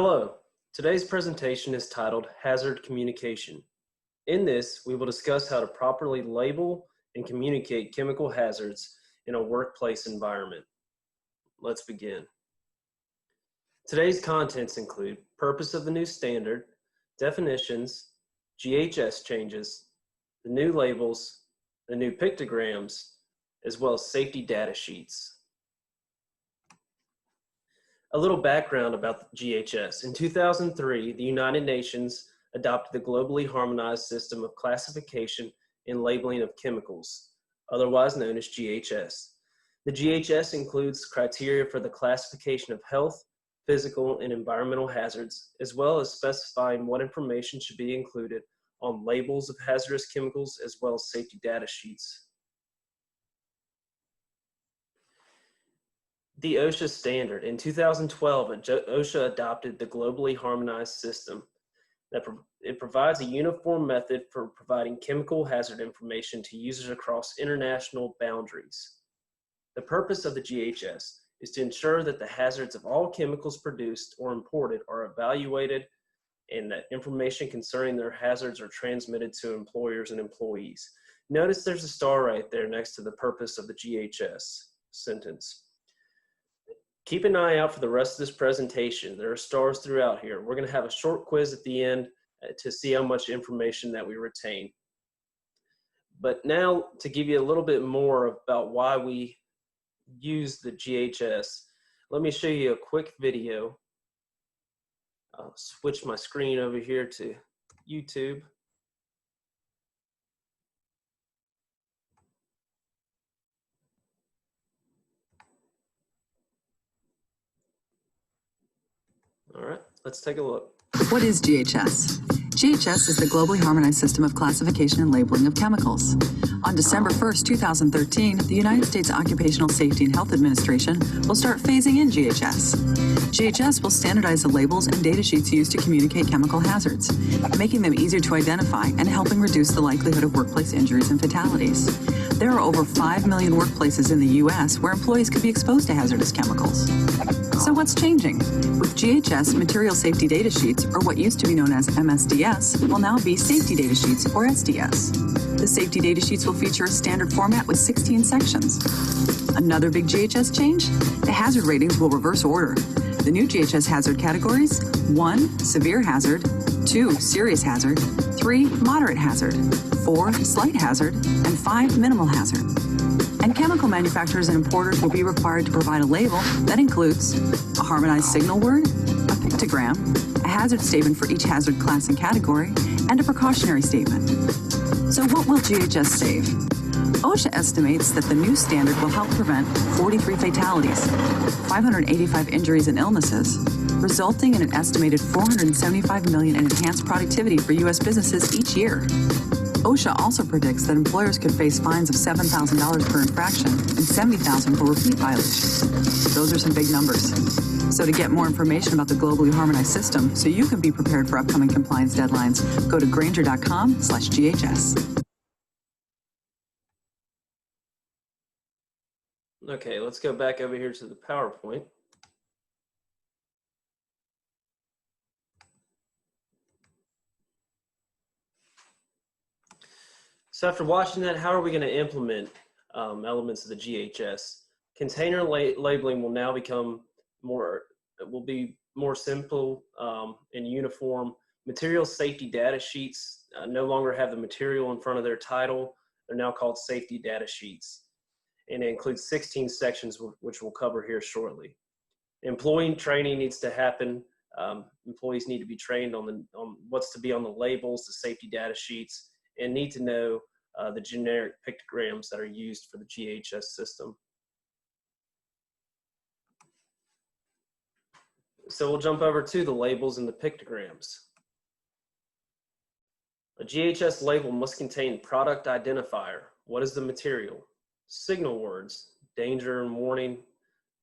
Hello, today's presentation is titled Hazard Communication. In this, we will discuss how to properly label and communicate chemical hazards in a workplace environment. Let's begin. Today's contents include purpose of the new standard, definitions, GHS changes, the new labels, the new pictograms, as well as safety data sheets. A little background about the GHS. In 2003, the United Nations adopted the globally harmonized system of classification and labeling of chemicals, otherwise known as GHS. The GHS includes criteria for the classification of health, physical, and environmental hazards, as well as specifying what information should be included on labels of hazardous chemicals, as well as safety data sheets. The OSHA standard. In 2012, OSHA adopted the globally harmonized system. It provides a uniform method for providing chemical hazard information to users across international boundaries. The purpose of the GHS is to ensure that the hazards of all chemicals produced or imported are evaluated and that information concerning their hazards are transmitted to employers and employees. Notice there's a star right there next to the purpose of the GHS sentence. Keep an eye out for the rest of this presentation. There are stars throughout here. We're going to have a short quiz at the end to see how much information that we retain. But now to give you a little bit more about why we use the GHS, let me show you a quick video. I'll switch my screen over here to YouTube. All right, let's take a look. What is GHS? GHS is the globally harmonized system of classification and labeling of chemicals. On December 1st, 2013, the United States Occupational Safety and Health Administration will start phasing in GHS. GHS will standardize the labels and data sheets used to communicate chemical hazards, making them easier to identify and helping reduce the likelihood of workplace injuries and fatalities. There are over 5 million workplaces in the U.S. where employees could be exposed to hazardous chemicals. So what's changing? With GHS, material safety data sheets, or what used to be known as MSDS, will now be safety data sheets, or SDS. The safety data sheets will feature a standard format with 16 sections. Another big GHS change? The hazard ratings will reverse order. The new GHS hazard categories: 1, severe hazard; 2, serious hazard; 3, moderate hazard; 4, slight hazard; and 5, minimal hazard. And chemical manufacturers and importers will be required to provide a label that includes a harmonized signal word, a pictogram, a hazard statement for each hazard class and category, and a precautionary statement. So what will GHS save? OSHA estimates that the new standard will help prevent 43 fatalities, 585 injuries and illnesses, resulting in an estimated $475 million in enhanced productivity for U.S. businesses each year. OSHA also predicts that employers could face fines of $7,000 per infraction and $70,000 for repeat violations. Those are some big numbers. So to get more information about the globally harmonized system so you can be prepared for upcoming compliance deadlines, go to Grainger.com/GHS. Okay, let's go back over here to the PowerPoint. So after watching that, how are we going to implement elements of the GHS? Container labeling will now become will be more simple and uniform. Material safety data sheets no longer have the material in front of their title. They're now called safety data sheets. And it includes 16 sections, which we'll cover here shortly. Employee training needs to happen. Employees need to be trained on what's to be on the labels, the safety data sheets, and need to know the generic pictograms that are used for the GHS system. So we'll jump over to the labels and the pictograms. A GHS label must contain product identifier. What is the material? Signal words, danger and warning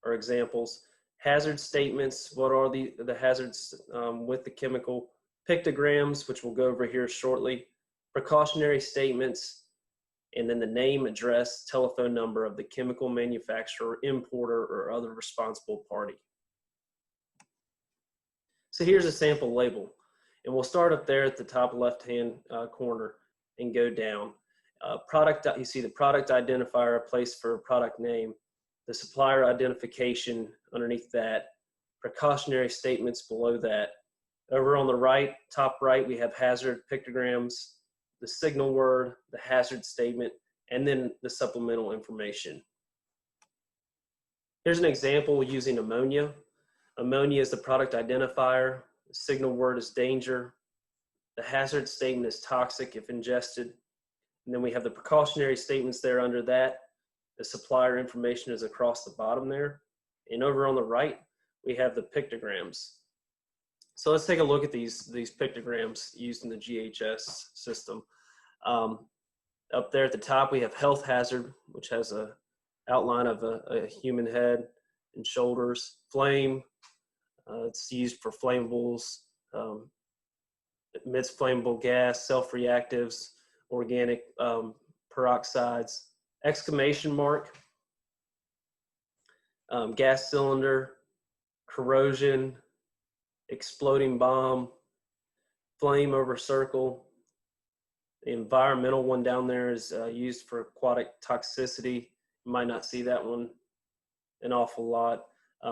are examples. Hazard statements, what are the hazards with the chemical? Pictograms, which we'll go over here shortly. Precautionary statements, and then the name, address, telephone number of the chemical manufacturer, importer, or other responsible party. So here's a sample label, and we'll start up there at the top left-hand corner and go down. You see the product identifier, a place for a product name, the supplier identification underneath that, precautionary statements below that. Over on the right, top right, we have hazard pictograms, the signal word, the hazard statement, and then the supplemental information. Here's an example using ammonia. Ammonia is the product identifier. The signal word is danger. The hazard statement is toxic if ingested. And then we have the precautionary statements there under that. The supplier information is across the bottom there. And over on the right, we have the pictograms. So let's take a look at these pictograms used in the GHS system. Up there at the top, we have health hazard, which has a outline of a human head and shoulders. Flame, it's used for flammables, emits flammable gas, self-reactives, organic peroxides. Exclamation mark, gas cylinder, corrosion, exploding bomb, flame over circle. The environmental one down there is used for aquatic toxicity. You might not see that one an awful lot.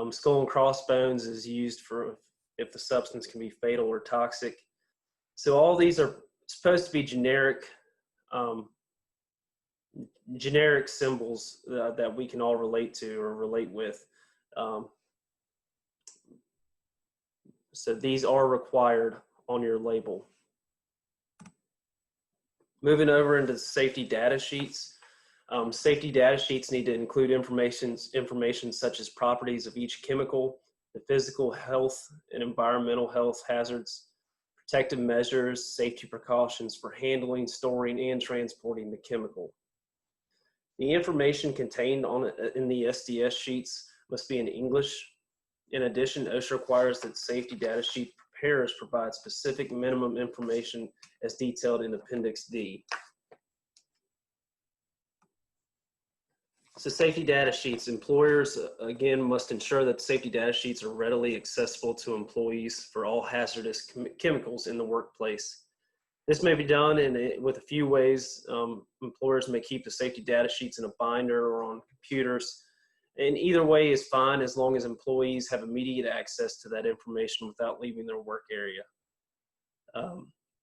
Skull and crossbones is used for if the substance can be fatal or toxic. So all these are supposed to be generic symbols that we can all relate to or relate with. So these are required on your label. Moving over into the safety data sheets. Safety data sheets need to include information such as properties of each chemical, the physical health and environmental health hazards, protective measures, safety precautions for handling, storing, and transporting the chemical. The information contained in the SDS sheets must be in English. In addition, OSHA requires that safety data sheet preparers provide specific minimum information as detailed in Appendix D. So safety data sheets, employers, again, must ensure that safety data sheets are readily accessible to employees for all hazardous chemicals in the workplace. This may be done with a few ways. Employers may keep the safety data sheets in a binder or on computers. And either way is fine as long as employees have immediate access to that information without leaving their work area.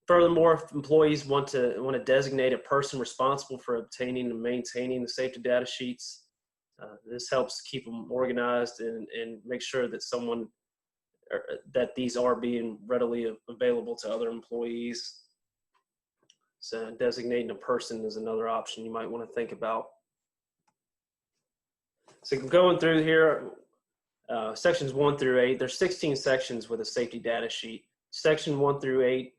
Furthermore, if employees want to designate a person responsible for obtaining and maintaining the safety data sheets, this helps keep them organized and make sure that that these are being readily available to other employees. So designating a person is another option you might want to think about. So going through here, sections 1 through 8, there's 16 sections with a safety data sheet. Section 1 through 8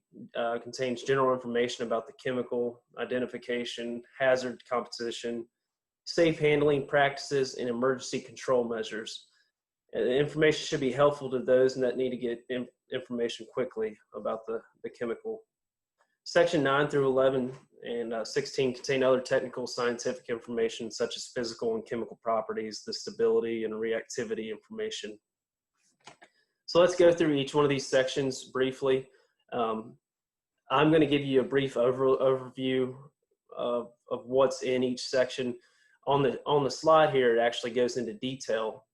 contains general information about the chemical, identification, hazard composition, safe handling practices, and emergency control measures. The information should be helpful to those that need to get information quickly about the chemical. Section 9 through 11 and 16 contain other technical scientific information such as physical and chemical properties, the stability and reactivity information. So let's go through each one of these sections briefly. I'm going to give you a brief overview of what's in each section. On the slide here, it actually goes into detail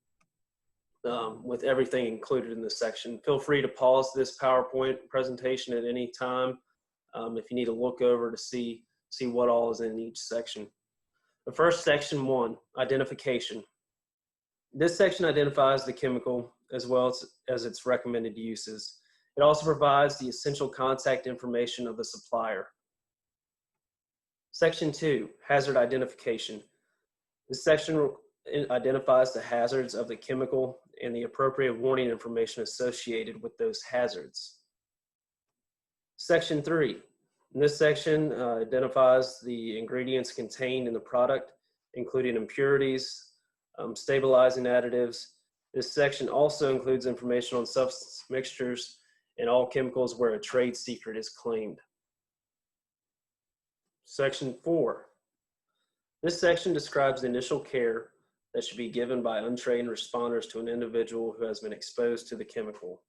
with everything included in this section. Feel free to pause this PowerPoint presentation at any time if you need to look over to see what all is in each section. The first section 1, identification. This section identifies the chemical as well as its recommended uses. It also provides the essential contact information of the supplier. Section 2, hazard identification. This section identifies the hazards of the chemical and the appropriate warning information associated with those hazards. Section 3, in this section identifies the ingredients contained in the product, including impurities, stabilizing additives. This section also includes information on substance mixtures and all chemicals where a trade secret is claimed. Section 4. This section describes the initial care that should be given by untrained responders to an individual who has been exposed to the chemical.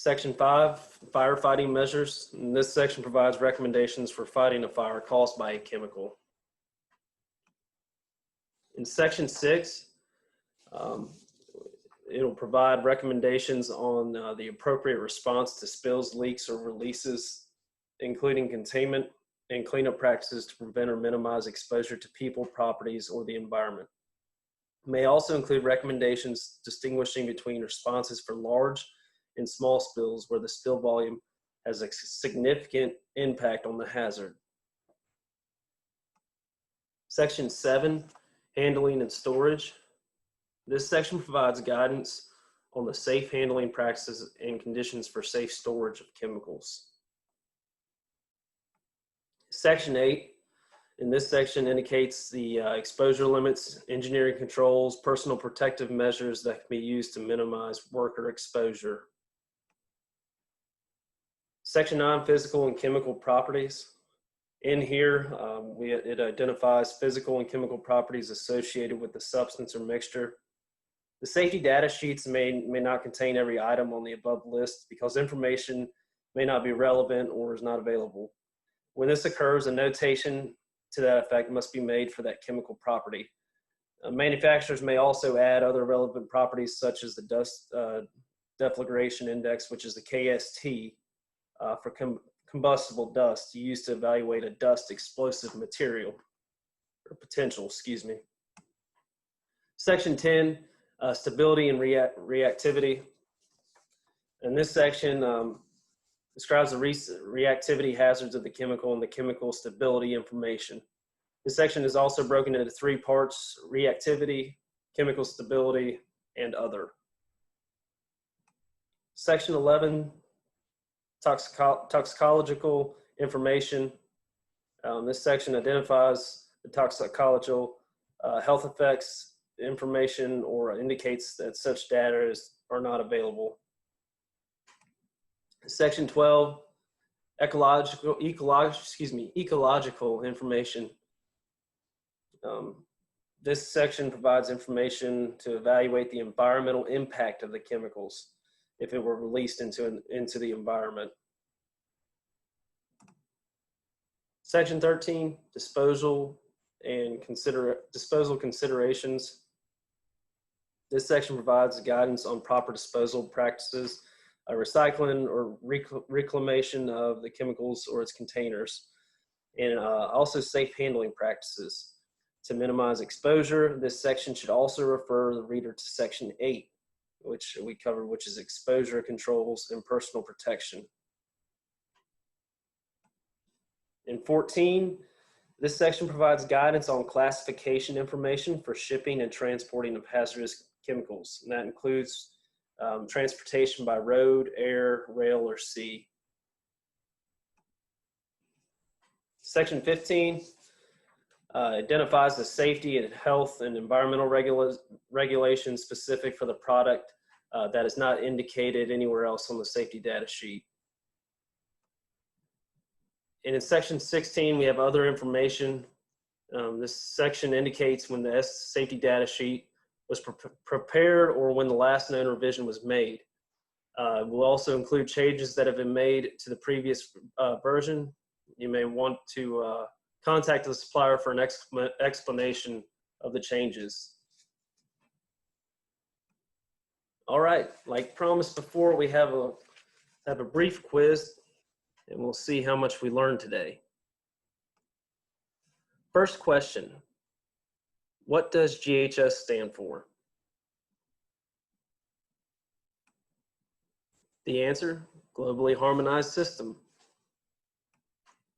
Section 5, firefighting measures. And this section provides recommendations for fighting a fire caused by a chemical. In Section 6, it'll provide recommendations on the appropriate response to spills, leaks, or releases, including containment and cleanup practices to prevent or minimize exposure to people, properties, or the environment. It may also include recommendations distinguishing between responses for large and small spills where the spill volume has a significant impact on the hazard. Section 7, handling and storage. This section provides guidance on the safe handling practices and conditions for safe storage of chemicals. Section 8, in this section indicates the exposure limits, engineering controls, personal protective measures that can be used to minimize worker exposure. Section 9, physical and chemical properties. In here, it identifies physical and chemical properties associated with the substance or mixture. The safety data sheets may not contain every item on the above list because information may not be relevant or is not available. When this occurs, a notation to that effect must be made for that chemical property. Manufacturers may also add other relevant properties such as the dust deflagration index, which is the KST, for combustible dust used to evaluate a dust explosive material or potential, excuse me. Section 10, stability and reactivity. And this section describes the reactivity hazards of the chemical and the chemical stability information. This section is also broken into 3 parts: reactivity, chemical stability, and other. Section 11, toxicological information. This section identifies the toxicological health effects information or indicates that such data are not available. Section 12, ecological information. This section provides information to evaluate the environmental impact of the chemicals if it were released into the environment. Section 13, disposal and disposal considerations. This section provides guidance on proper disposal practices, recycling or reclamation of the chemicals or its containers, and also safe handling practices to minimize exposure. This section should also refer the reader to Section 8, which we covered, which is exposure controls and personal protection. In 14, this section provides guidance on classification information for shipping and transporting of hazardous chemicals, and that includes transportation by road, air, rail, or sea. Section 15 identifies the safety and health and environmental regulations specific for the product that is not indicated anywhere else on the safety data sheet. And in Section 16, we have other information. This section indicates when the safety data sheet was prepared or when the last known revision was made. We'll also include changes that have been made to the previous version. You may want to contact the supplier for an explanation of the changes. All right, like promised before, we have a brief quiz, and we'll see how much we learned today. First question, what does GHS stand for? The answer, globally harmonized system.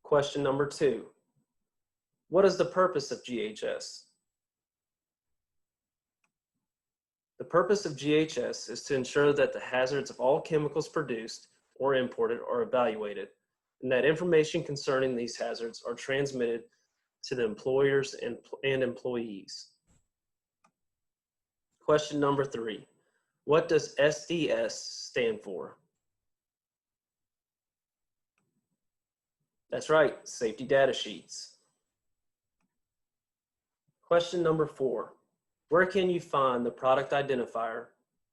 Question number 2, what is the purpose of GHS? The purpose of GHS is to ensure that the hazards of all chemicals produced or imported are evaluated, and that information concerning these hazards are transmitted to the employers and employees. Question number 3, what does SDS stand for? That's right, safety data sheets. Question number 4, where can you find the product identifier,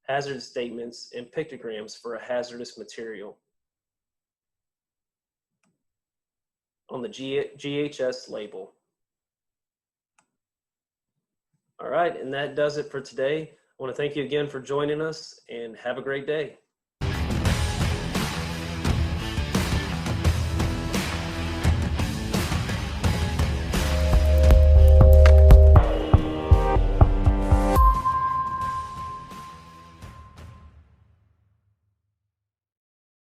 hazard statements, and pictograms for a hazardous material on the GHS label. All right, and that does it for today. I want to thank you again for joining us, and have a great day.